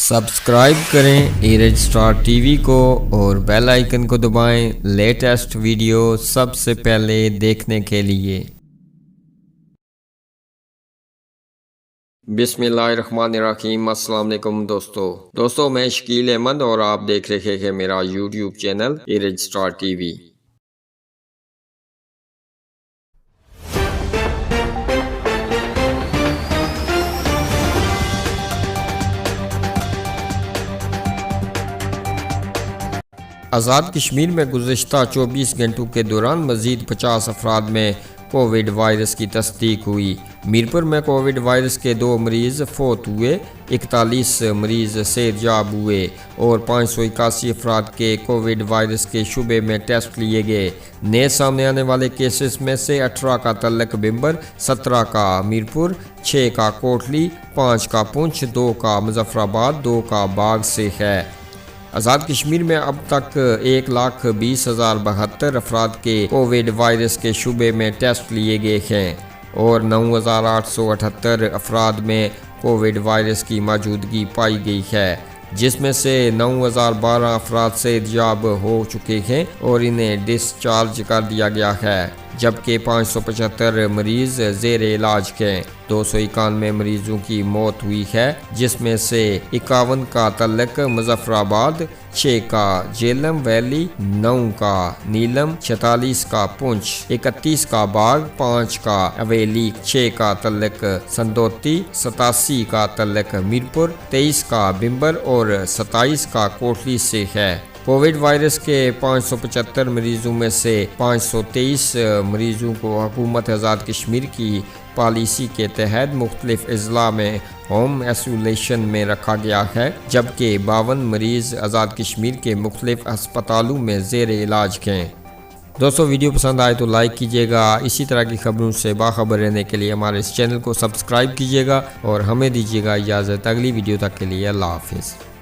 Subscribe करें Iraj star TV को और बेल आइकन को दबाएं लेटेस्ट वीडियो सबसे पहले देखने के लिए। बिस्मिल्लाहिर्रहमानिर्रहीम। अस्सलाम वालेकुम दोस्तों मैं शकील अहमद और आप देख रहे हैं मेरा यूट्यूब चैनल ईरज स्टार टीवी। आज़ाद कश्मीर में गुज़श्ता 24 घंटों के दौरान मज़ीद 50 अफराद में कोविड वायरस की तस्दीक हुई। मीरपुर में कोविड वायरस के 2 मरीज़ फोत हुए, 41 मरीज़ सेहतयाब हुए और 581 अफराद के कोविड वायरस के शुबे में टेस्ट लिए गए। नए सामने आने वाले केसेस में से 18 का तल्लक बिम्बर, 17 का मीरपुर, 6 का कोटली, 5 का पुंछ, 2 का मुजफ्फराबाद, 2 का बाग से है। आज़ाद कश्मीर में अब तक 1,20,072 अफराद के कोविड वायरस के शुबे में टेस्ट लिए गए हैं और 9,878 अफराद में कोविड वायरस की मौजूदगी पाई गई है, जिसमें से 9,012 अफराद सेहतयाब हो चुके हैं और इन्हें डिस्चार्ज कर दिया गया है, जबकि 575 मरीज़ ज़ेर इलाज हैं। 291 मरीजों की मौत हुई है, जिसमें से 51 का तल्लक मुजफ्फराबाद, 6 का जेलम वैली, 9 का नीलम, 46 का पुंछ, 31 का बाग, 5 का अवेली, 6 का तल्लक संदोती, 87 का तल्लक मीरपुर, 23 का बिम्बर और 27 का कोटली से है। कोविड वायरस के 575 मरीजों में से 523 मरीजों को हुकूमत आज़ाद कश्मीर की पॉलिसी के तहत मुख्तलिफ अजला में होम आइसोलेशन में रखा गया है, जबकि 52 मरीज़ आज़ाद कश्मीर के मुख्तलिफ अस्पतालों में ज़ेर इलाज हैं। दोस्तों वीडियो पसंद आए तो लाइक कीजिएगा। इसी तरह की खबरों से बाखबर रहने के लिए हमारे इस चैनल को सब्सक्राइब कीजिएगा और हमें दीजिएगा इजाज़त। अगली वीडियो तक के लिए अल्लाह हाफिज़।